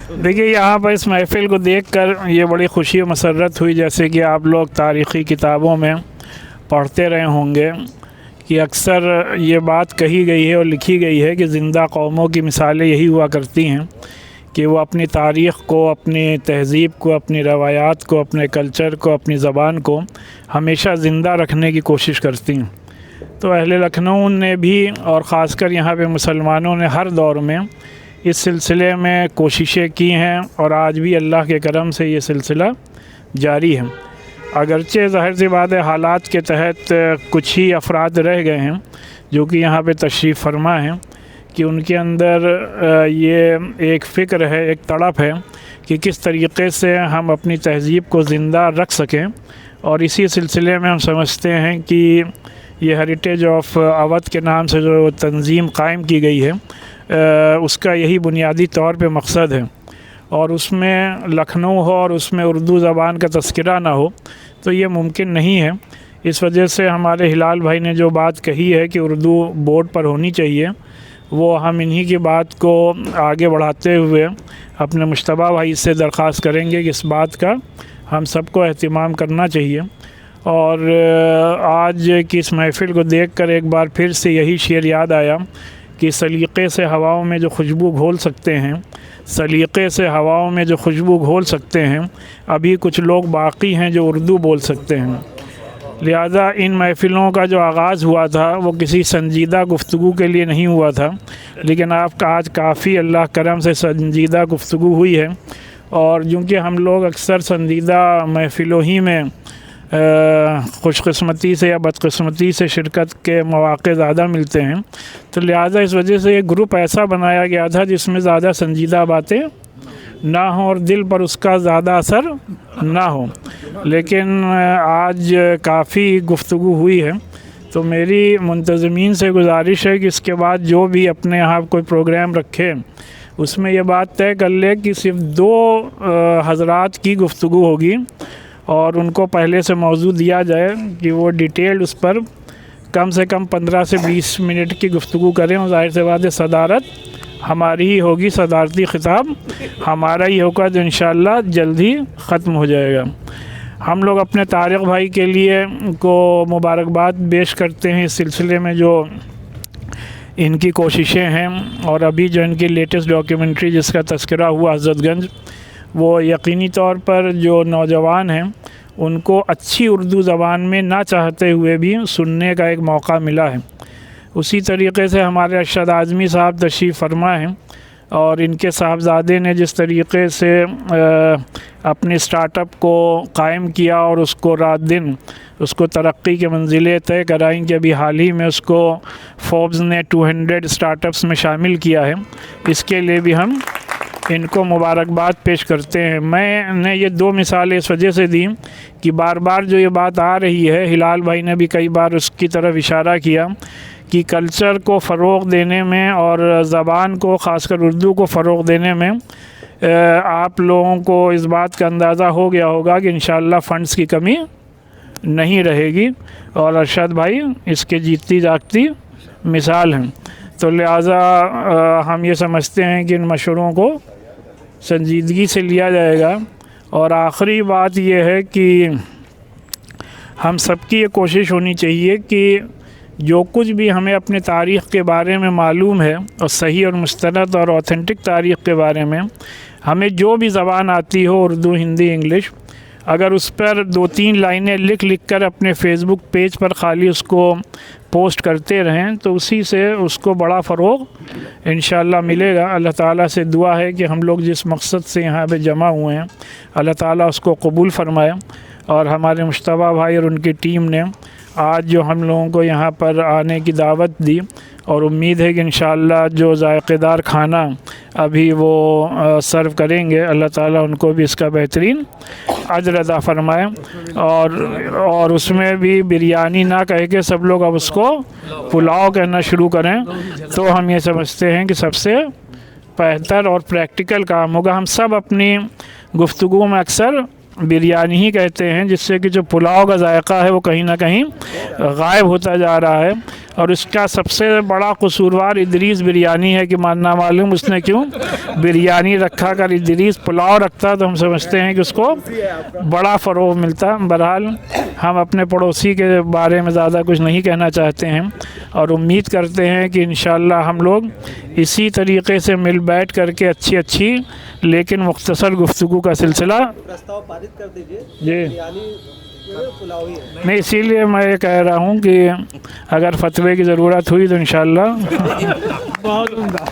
دیکھیے یہاں پر اس محفل کو دیکھ کر یہ بڑی خوشی و مسرت ہوئی، جیسے کہ آپ لوگ تاریخی کتابوں میں پڑھتے رہے ہوں گے کہ اکثر یہ بات کہی گئی ہے اور لکھی گئی ہے کہ زندہ قوموں کی مثالیں یہی ہوا کرتی ہیں کہ وہ اپنی تاریخ کو، اپنی تہذیب کو، اپنی روایات کو، اپنے کلچر کو، اپنی زبان کو ہمیشہ زندہ رکھنے کی کوشش کرتی ہیں۔ تو اہل لکھنؤ نے بھی اور خاص کر یہاں پہ مسلمانوں نے ہر دور میں اس سلسلے میں کوششیں کی ہیں، اور آج بھی اللہ کے کرم سے یہ سلسلہ جاری ہے۔ اگرچہ ظاہر سی بات ہے حالات کے تحت کچھ ہی افراد رہ گئے ہیں جو کہ یہاں پہ تشریف فرما ہیں، کہ ان کے اندر یہ ایک فکر ہے، ایک تڑپ ہے کہ کس طریقے سے ہم اپنی تہذیب کو زندہ رکھ سکیں، اور اسی سلسلے میں ہم سمجھتے ہیں کہ یہ ہیریٹیج آف اودھ کے نام سے جو تنظیم قائم کی گئی ہے اس کا یہی بنیادی طور پہ مقصد ہے، اور اس میں لکھنؤ ہو اور اس میں اردو زبان کا تذکرہ نہ ہو تو یہ ممکن نہیں ہے۔ اس وجہ سے ہمارے ہلال بھائی نے جو بات کہی ہے کہ اردو بورڈ پر ہونی چاہیے، وہ ہم انہی کی بات کو آگے بڑھاتے ہوئے اپنے مشتبہ بھائی سے درخواست کریں گے کہ اس بات کا ہم سب کو اہتمام کرنا چاہیے۔ اور آج کی اس محفل کو دیکھ کر ایک بار پھر سے یہی شعر یاد آیا کہ سلیقے سے ہواؤں میں جو خوشبو گھول سکتے ہیں، سلیقے سے ہواؤں میں جو خوشبو گھول سکتے ہیں، ابھی کچھ لوگ باقی ہیں جو اردو بول سکتے ہیں۔ لہذا ان محفلوں کا جو آغاز ہوا تھا وہ کسی سنجیدہ گفتگو کے لیے نہیں ہوا تھا، لیکن آپ کا آج کافی اللہ کرم سے سنجیدہ گفتگو ہوئی ہے، اور چونکہ ہم لوگ اکثر سنجیدہ محفلوں ہی میں خوش قسمتی سے یا بدقسمتی سے شرکت کے مواقع زیادہ ملتے ہیں، تو لہٰذا اس وجہ سے ایک گروپ ایسا بنایا گیا تھا جس میں زیادہ سنجیدہ باتیں نہ ہوں اور دل پر اس کا زیادہ اثر نہ ہو۔ لیکن آج کافی گفتگو ہوئی ہے، تو میری منتظمین سے گزارش ہے کہ اس کے بعد جو بھی اپنے یہاں کوئی پروگرام رکھے اس میں یہ بات طے کر لے کہ صرف 2 حضرات کی گفتگو ہوگی، اور ان کو پہلے سے موضوع دیا جائے کہ وہ ڈیٹیل اس پر کم سے کم 15 سے 20 منٹ کی گفتگو کریں، اور ظاہر سی بات ہے صدارت ہماری ہی ہوگی، صدارتی خطاب ہمارا ہی ہوگا جو انشاءاللہ جلد ہی ختم ہو جائے گا۔ ہم لوگ اپنے طارق بھائی کے لیے کو مبارکباد پیش کرتے ہیں اس سلسلے میں جو ان کی کوششیں ہیں، اور ابھی جو ان کی لیٹسٹ ڈاکیومنٹری جس کا تذکرہ ہوا حضرت گنج، وہ یقینی طور پر جو نوجوان ہیں ان کو اچھی اردو زبان میں نہ چاہتے ہوئے بھی سننے کا ایک موقع ملا ہے۔ اسی طریقے سے ہمارے ارشد اعظمی صاحب تشریف فرما ہیں، اور ان کے صاحبزادے نے جس طریقے سے اپنے سٹارٹ اپ کو قائم کیا اور اس کو رات دن اس کو ترقی کے منزلیں طے کرائیں کہ ابھی حال ہی میں اس کو فوربس نے 200 سٹارٹ اپس میں شامل کیا ہے، اس کے لیے بھی ہم ان کو مبارکباد پیش کرتے ہیں۔ میں نے یہ 2 مثالیں اس وجہ سے دیں کہ بار بار جو یہ بات آ رہی ہے، ہلال بھائی نے بھی کئی بار اس کی طرف اشارہ کیا کہ کلچر کو فروغ دینے میں اور زبان کو خاص کر اردو کو فروغ دینے میں آپ لوگوں کو اس بات کا اندازہ ہو گیا ہوگا کہ انشاءاللہ فنڈز کی کمی نہیں رہے گی، اور ارشد بھائی اس کے جیتی جاگتی مثال ہیں۔ تو لہٰذا ہم یہ سمجھتے ہیں کہ ان مشوروں کو سنجیدگی سے لیا جائے گا۔ اور آخری بات یہ ہے کہ ہم سب کی یہ کوشش ہونی چاہیے کہ جو کچھ بھی ہمیں اپنے تاریخ کے بارے میں معلوم ہے، اور صحیح اور مستند اور اوتھینٹک تاریخ کے بارے میں ہمیں جو بھی زبان آتی ہو، اردو، ہندی، انگلش، اگر اس پر 2-3 لائنیں لکھ کر اپنے فیس بک پیج پر خالی اس کو پوسٹ کرتے رہیں تو اسی سے اس کو بڑا فروغ انشاءاللہ ملے گا۔ اللہ تعالیٰ سے دعا ہے کہ ہم لوگ جس مقصد سے یہاں پہ جمع ہوئے ہیں اللہ تعالیٰ اس کو قبول فرمائے، اور ہمارے مشتبہ بھائی اور ان کی ٹیم نے آج جو ہم لوگوں کو یہاں پر آنے کی دعوت دی، اور امید ہے کہ انشاءاللہ جو ذائقہ دار کھانا ابھی وہ سرو کریں گے اللہ تعالیٰ ان کو بھی اس کا بہترین اجر عطا فرمائے، اور اس میں بھی بریانی نہ کہہ کے سب لوگ اب اس کو پلاؤ کہنا شروع کریں، تو ہم یہ سمجھتے ہیں کہ سب سے بہتر اور پریکٹیکل کام ہوگا۔ ہم سب اپنی گفتگو میں اکثر بریانی ہی کہتے ہیں، جس سے کہ جو پلاؤ کا ذائقہ ہے وہ کہیں نہ کہیں غائب ہوتا جا رہا ہے۔ اور اس کا سب سے بڑا قصوروار ادریس بریانی ہے کہ ماننا معلوم اس نے کیوں بریانی رکھا، اگر ادریس پلاؤ رکھتا تو ہم سمجھتے ہیں کہ اس کو بڑا فروغ ملتا۔ بہرحال ہم اپنے پڑوسی کے بارے میں زیادہ کچھ نہیں کہنا چاہتے ہیں، اور امید کرتے ہیں کہ انشاءاللہ ہم لوگ اسی طریقے سے مل بیٹھ کر کے اچھی لیکن مختصر گفتگو کا سلسلہ جی نہیں، اسی لیے میں یہ کہہ رہا ہوں کہ اگر فتوے کی ضرورت ہوئی تو انشاءاللہ بہت عمدہ